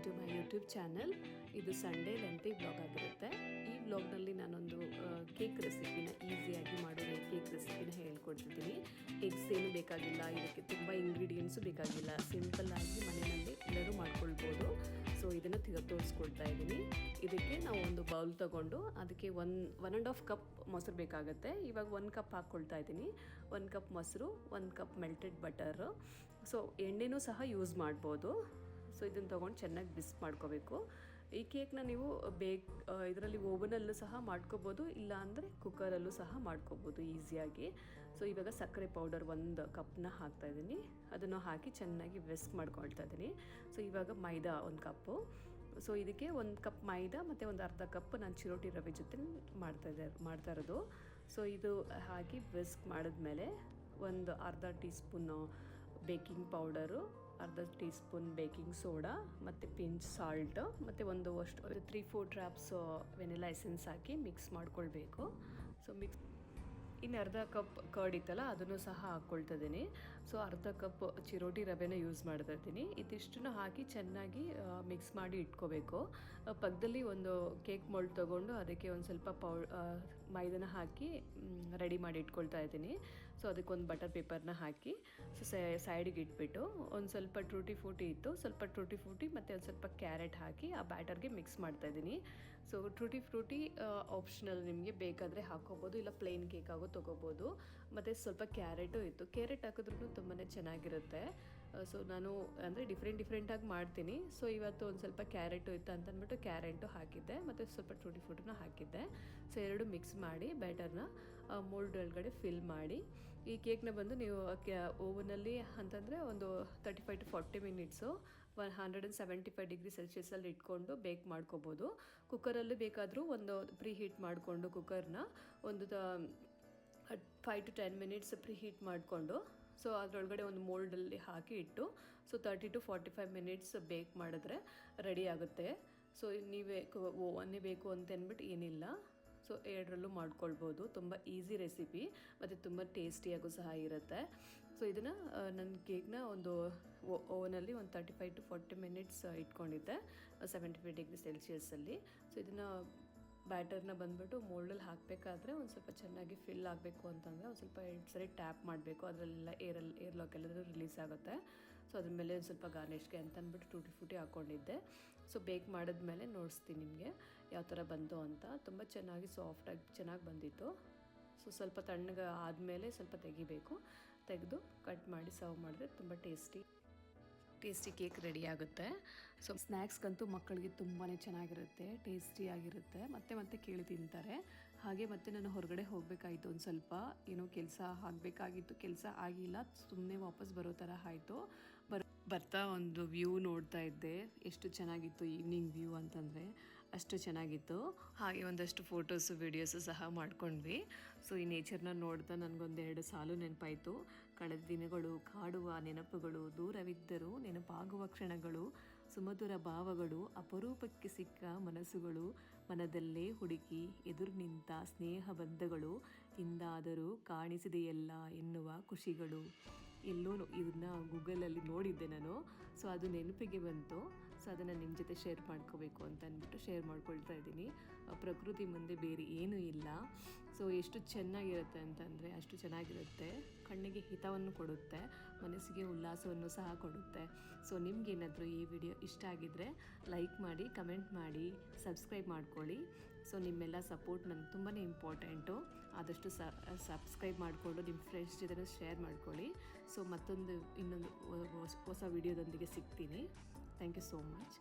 To my YouTube channel. ಇದು Sunday lengthy vlog ಆಗಿರುತ್ತೆ. ಈ ವ್ಲಾಗ್ನಲ್ಲಿ ನಾನೊಂದು ಕೇಕ್ ರೆಸಿಪಿನ ಈಸಿಯಾಗಿ ಮಾಡೋ ಕೇಕ್ ರೆಸಿಪಿನ ಹೇಳ್ಕೊಡ್ತಿದ್ದೀನಿ. ಎಗ್ಸ್ ಏನು ಬೇಕಾಗಿಲ್ಲ, ಇದಕ್ಕೆ ತುಂಬ ಇಂಗ್ರೀಡಿಯೆಂಟ್ಸು ಬೇಕಾಗಿಲ್ಲ, ಸಿಂಪಲ್ಲಾಗಿ ಮನೆಯಲ್ಲಿ ಎಲ್ಲರೂ ಮಾಡ್ಕೊಳ್ಬೋದು. ಸೊ ಇದನ್ನು ತೋರಿಸ್ಕೊಡ್ತಾ ಇದ್ದೀನಿ. ಇದಕ್ಕೆ ನಾವು ಒಂದು ಬೌಲ್ ತೊಗೊಂಡು ಅದಕ್ಕೆ 1.5 ಕಪ್ ಮೊಸರು ಬೇಕಾಗುತ್ತೆ. ಇವಾಗ 1 ಕಪ್ ಹಾಕ್ಕೊಳ್ತಾ ಇದ್ದೀನಿ. 1 ಕಪ್ ಮೊಸರು, 1 ಕಪ್ ಮೆಲ್ಟೆಡ್ ಬಟರು. ಸೊ ಎಣ್ಣೆನೂ ಸಹ ಯೂಸ್ ಮಾಡ್ಬೋದು. ಸೊ ಇದನ್ನು ತೊಗೊಂಡು ಚೆನ್ನಾಗಿ ಬಿಸಿ ಮಾಡ್ಕೋಬೇಕು. ಈ ಕೇಕ್ನ ನೀವು ಇದರಲ್ಲಿ ಓವನಲ್ಲೂ ಸಹ ಮಾಡ್ಕೋಬೋದು, ಇಲ್ಲ ಅಂದರೆ ಕುಕ್ಕರಲ್ಲೂ ಸಹ ಮಾಡ್ಕೋಬೋದು ಈಸಿಯಾಗಿ. ಸೊ ಇವಾಗ ಸಕ್ಕರೆ ಪೌಡರ್ 1 ಕಪ್ನ ಹಾಕ್ತಾಯಿದ್ದೀನಿ. ಅದನ್ನು ಹಾಕಿ ಚೆನ್ನಾಗಿ ವಿಸ್ಕ್ ಮಾಡ್ಕೊಳ್ತಾ ಇದ್ದೀನಿ. ಸೊ ಇವಾಗ ಮೈದಾ 1 ಕಪ್ಪು. ಸೊ ಇದಕ್ಕೆ 1 ಕಪ್ ಮೈದಾ ಮತ್ತು ಒಂದು ಅರ್ಧ ಕಪ್ ನಾನು ಚಿರೋಟಿ ರವೆ ಜೊತೆ ಮಾಡ್ತಾ ಇರೋದು. ಸೊ ಇದು ಹಾಕಿ ವಿಸ್ಕ್ ಮಾಡಿದ್ಮೇಲೆ ಒಂದು ಅರ್ಧ ಟೀ ಸ್ಪೂನು ಬೇಕಿಂಗ್ ಪೌಡರು, ಅರ್ಧ ಟೀ ಸ್ಪೂನ್ ಬೇಕಿಂಗ್ ಸೋಡಾ ಮತ್ತು ಪಿಂಚ್ ಸಾಲ್ಟ್ ಮತ್ತು ಒಂದು 3-4 ಡ್ರಾಪ್ಸ್ ವೆನಿಲಾ ಎಸೆನ್ಸ್ ಹಾಕಿ ಮಿಕ್ಸ್ ಮಾಡ್ಕೊಳ್ಬೇಕು. ಸೊ ಇನ್ನು ಅರ್ಧ ಕಪ್ ಕರ್ಡ್ ಇತ್ತಲ್ಲ ಅದನ್ನು ಸಹ ಹಾಕ್ಕೊಳ್ತಾ ಇದ್ದೀನಿ. ಸೊ ಅರ್ಧ ಕಪ್ ಚಿರೋಟಿ ರವೆನ ಯೂಸ್ ಮಾಡ್ತಾ ಇದ್ದೀನಿ. ಇದಿಷ್ಟನ್ನು ಹಾಕಿ ಚೆನ್ನಾಗಿ ಮಿಕ್ಸ್ ಮಾಡಿ ಇಟ್ಕೋಬೇಕು. ಪಕ್ಕದಲ್ಲಿ ಒಂದು ಕೇಕ್ ಮೋಲ್ಡ್ ತೊಗೊಂಡು ಅದಕ್ಕೆ ಒಂದು ಸ್ವಲ್ಪ ಮೈದಾನ ಹಾಕಿ ರೆಡಿ ಮಾಡಿ ಇಟ್ಕೊಳ್ತಾ ಇದ್ದೀನಿ. ಸೊ ಅದಕ್ಕೊಂದು ಬಟರ್ ಪೇಪರ್ನ ಹಾಕಿ ಸೊ ಸೈಡಿಗೆ ಇಟ್ಬಿಟ್ಟು ಒಂದು ಸ್ವಲ್ಪ ಟೂಟಿ ಫ್ರೂಟಿ ಇತ್ತು, ಸ್ವಲ್ಪ ಟೂಟಿ ಫ್ರೂಟಿ ಮತ್ತು ಒಂದು ಸ್ವಲ್ಪ ಕ್ಯಾರೆಟ್ ಹಾಕಿ ಆ ಬ್ಯಾಟರ್ಗೆ ಮಿಕ್ಸ್ ಮಾಡ್ತಾ ಇದ್ದೀನಿ. ಸೊ ಟೂಟಿ ಫ್ರೂಟಿ ಆಪ್ಷನಲ್, ನಿಮಗೆ ಬೇಕಾದರೆ ಹಾಕ್ಕೋಬೋದು, ಇಲ್ಲ ಪ್ಲೇನ್ ಕೇಕ್ ಆಗೋ ತೊಗೋಬೋದು. ಮತ್ತು ಸ್ವಲ್ಪ ಕ್ಯಾರೆಟು ಇತ್ತು, ಕ್ಯಾರೆಟ್ ಹಾಕಿದ್ರೂ ತುಂಬಾ ಚೆನ್ನಾಗಿರುತ್ತೆ. ಸೊ ನಾನು ಅಂದರೆ ಡಿಫ್ರೆಂಟಾಗಿ ಮಾಡ್ತೀನಿ. ಸೊ ಇವತ್ತು ಒಂದು ಸ್ವಲ್ಪ ಕ್ಯಾರೆಟು ಇತ್ತು ಅಂತ ಅಂದ್ಬಿಟ್ಟು ಕ್ಯಾರೆಟು ಹಾಕಿದ್ದೆ ಮತ್ತು ಸ್ವಲ್ಪ ಟೂಟಿ ಫ್ರೂಟಿನ ಹಾಕಿದ್ದೆ. ಸೊ ಎರಡು ಮಿಕ್ಸ್ ಮಾಡಿ ಬ್ಯಾಟರ್ನ ಮೋಲ್ಡ್ ಒಳಗಡೆ ಫಿಲ್ ಮಾಡಿ ಈ ಕೇಕ್ನ ಬಂದು ನೀವು ಓವನಲ್ಲಿ ಅಂತಂದರೆ ಒಂದು 35 to 40 ಮಿನಿಟ್ಸು 175 ಡಿಗ್ರಿ ಸೆಲ್ಸಿಯಸಲ್ಲಿ ಇಟ್ಕೊಂಡು ಬೇಕ್ ಮಾಡ್ಕೋಬೋದು. ಕುಕ್ಕರಲ್ಲಿ ಬೇಕಾದರೂ ಒಂದು ಪ್ರೀ ಹೀಟ್ ಮಾಡಿಕೊಂಡು ಕುಕ್ಕರ್ನ ಒಂದು 5 to 10 ಮಿನಿಟ್ಸ್ ಪ್ರೀ ಹೀಟ್ ಮಾಡಿಕೊಂಡು ಸೊ ಅದರೊಳಗಡೆ ಒಂದು ಮೋಲ್ಡಲ್ಲಿ ಹಾಕಿ ಇಟ್ಟು ಸೊ 30 to 45 ಮಿನಿಟ್ಸ್ ಬೇಕ್ ಮಾಡಿದ್ರೆ ರೆಡಿ ಆಗುತ್ತೆ. ಸೊ ನೀವೇ ಓವನ್ನೇ ಬೇಕು ಅಂತ ಅಂದ್ಬಿಟ್ಟು ಏನಿಲ್ಲ, ಸೊ ಎರಡರಲ್ಲೂ ಮಾಡ್ಕೊಳ್ಬೋದು. ತುಂಬ ಈಸಿ ರೆಸಿಪಿ ಮತ್ತು ತುಂಬ ಟೇಸ್ಟಿಯಾಗೂ ಸಹ ಇರುತ್ತೆ. ಸೊ ಇದನ್ನು ನನ್ನ ಕೇಕ್ನ ಒಂದು ಓವನಲ್ಲಿ ಒಂದು 35 to 40 ಮಿನಿಟ್ಸ್ ಇಟ್ಕೊಂಡಿದ್ದೆ 75 ಡಿಗ್ರಿ ಸೆಲ್ಸಿಯಸಲ್ಲಿ. ಸೊ ಇದನ್ನು ಬ್ಯಾಟರ್ನ ಬಂದುಬಿಟ್ಟು ಮೋಲ್ಡಲ್ಲಿ ಹಾಕಬೇಕಾದ್ರೆ ಒಂದು ಸ್ವಲ್ಪ ಚೆನ್ನಾಗಿ ಫಿಲ್ ಆಗಬೇಕು ಅಂತಂದರೆ ಒಂದು ಸ್ವಲ್ಪ 2 ಸರಿ ಟ್ಯಾಪ್ ಮಾಡಬೇಕು. ಅದರಲ್ಲೆಲ್ಲ ಏರ್ ಲಾಕ್ ಎಲ್ಲರೂ ರಿಲೀಸ್ ಆಗುತ್ತೆ. ಸೊ ಅದ್ರ ಮೇಲೆ ಒಂದು ಸ್ವಲ್ಪ ಗಾರ್ನಿಷ್ಗೆ ಅಂತ ಅಂದ್ಬಿಟ್ಟು ಟೂಟಿ ಫ್ರೂಟಿ ಹಾಕ್ಕೊಂಡಿದ್ದೆ. ಸೊ ಬೇಕ್ ಮಾಡಿದ್ಮೇಲೆ ನೋಡಿಸ್ತೀನಿ ನಿಮಗೆ ಯಾವ ಥರ ಬಂತು ಅಂತ. ತುಂಬ ಚೆನ್ನಾಗಿ ಸಾಫ್ಟಾಗಿ ಚೆನ್ನಾಗಿ ಬಂದಿತ್ತು. ಸೊ ಸ್ವಲ್ಪ ತಣ್ಣಗೆ ಆದಮೇಲೆ ಸ್ವಲ್ಪ ತೆಗೆದು ಕಟ್ ಮಾಡಿ ಸರ್ವ್ ಮಾಡಿದ್ರೆ ತುಂಬ ಟೇಸ್ಟಿ ಕೇಕ್ ರೆಡಿ ಆಗುತ್ತೆ. ಸೊ ಸ್ನ್ಯಾಕ್ಸ್ಗಂತೂ ಮಕ್ಕಳಿಗೆ ತುಂಬಾ ಚೆನ್ನಾಗಿರುತ್ತೆ, ಟೇಸ್ಟಿಯಾಗಿರುತ್ತೆ, ಮತ್ತೆ ಕೇಳಿ ತಿಂತಾರೆ. ಹಾಗೆ ಮತ್ತೆ ನಾನು ಹೊರಗಡೆ ಹೋಗಬೇಕಾಯಿತು, ಒಂದು ಸ್ವಲ್ಪ ಏನೋ ಕೆಲಸ ಆಗಬೇಕಾಗಿತ್ತು, ಕೆಲಸ ಆಗಿಲ್ಲ, ಸುಮ್ಮನೆ ವಾಪಸ್ ಬರೋ ಥರ ಆಯಿತು. ಬರ್ತಾ ಒಂದು ವ್ಯೂ ನೋಡ್ತಾ ಇದ್ದೆ. ಎಷ್ಟು ಚೆನ್ನಾಗಿತ್ತು ಈವ್ನಿಂಗ್ ವ್ಯೂ ಅಂತಂದರೆ ಅಷ್ಟು ಚೆನ್ನಾಗಿತ್ತು. ಹಾಗೆ ಒಂದಷ್ಟು ಫೋಟೋಸು ವಿಡಿಯೋಸು ಸಹ ಮಾಡ್ಕೊಂಡ್ವಿ. ಸೊ ಈ ನೇಚರ್ನ ನೋಡ್ತಾ ನನಗೊಂದೆರಡು ಸಾಲು ನೆನಪಾಯಿತು. ಕಳೆದ ದಿನಗಳು ಕಾಡುವ ನೆನಪುಗಳು, ದೂರವಿದ್ದರೂ ನೆನಪಾಗುವ ಕ್ಷಣಗಳು, ಸುಮಧುರ ಭಾವಗಳು, ಅಪರೂಪಕ್ಕೆ ಸಿಕ್ಕ ಮನಸ್ಸುಗಳು, ಮನದಲ್ಲೇ ಹುಡುಕಿ ಎದುರು ನಿಂತ ಸ್ನೇಹ ಬಂಧಗಳು, ಇಂದಾದರೂ ಕಾಣಿಸಿದೆಯಲ್ಲ ಎನ್ನುವ ಖುಷಿಗಳು. ಎಲ್ಲೋ ಇದನ್ನು ಗೂಗಲಲ್ಲಿ ನೋಡಿದ್ದೆ ನಾನು. ಸೊ ಅದು ನೆನಪಿಗೆ ಬಂತು. ಸೊ ಅದನ್ನು ನಿಮ್ಮ ಜೊತೆ ಶೇರ್ ಮಾಡ್ಕೋಬೇಕು ಅಂತ ಅಂದ್ಬಿಟ್ಟು ಶೇರ್ ಮಾಡ್ಕೊಳ್ತಾ ಇದ್ದೀನಿ. ಪ್ರಕೃತಿ ಮುಂದೆ ಬೇರೆ ಏನೂ ಇಲ್ಲ. ಸೊ ಎಷ್ಟು ಚೆನ್ನಾಗಿರುತ್ತೆ ಅಂತಂದರೆ ಅಷ್ಟು ಚೆನ್ನಾಗಿರುತ್ತೆ. ಕಣ್ಣಿಗೆ ಹಿತವನ್ನು ಕೊಡುತ್ತೆ, ಮನಸ್ಸಿಗೆ ಉಲ್ಲಾಸವನ್ನು ಸಹ ಕೊಡುತ್ತೆ. ಸೊ ನಿಮಗೇನಾದರೂ ಈ ವಿಡಿಯೋ ಇಷ್ಟ ಆಗಿದ್ದರೆ ಲೈಕ್ ಮಾಡಿ, ಕಮೆಂಟ್ ಮಾಡಿ, ಸಬ್ಸ್ಕ್ರೈಬ್ ಮಾಡ್ಕೊಳ್ಳಿ. ಸೊ ನಿಮ್ಮೆಲ್ಲ ಸಪೋರ್ಟ್ ನನಗೆ ತುಂಬಾ ಇಂಪಾರ್ಟೆಂಟು. ಆದಷ್ಟು ಸಬ್ಸ್ಕ್ರೈಬ್ ಮಾಡಿಕೊಂಡು ನಿಮ್ಮ ಫ್ರೆಂಡ್ಸ್ ಜೊತೆ ಶೇರ್ ಮಾಡ್ಕೊಳ್ಳಿ. ಸೊ ಇನ್ನೊಂದು ಹೊಸ ವಿಡಿಯೋದೊಂದಿಗೆ ಸಿಗ್ತೀನಿ. Thank you so much.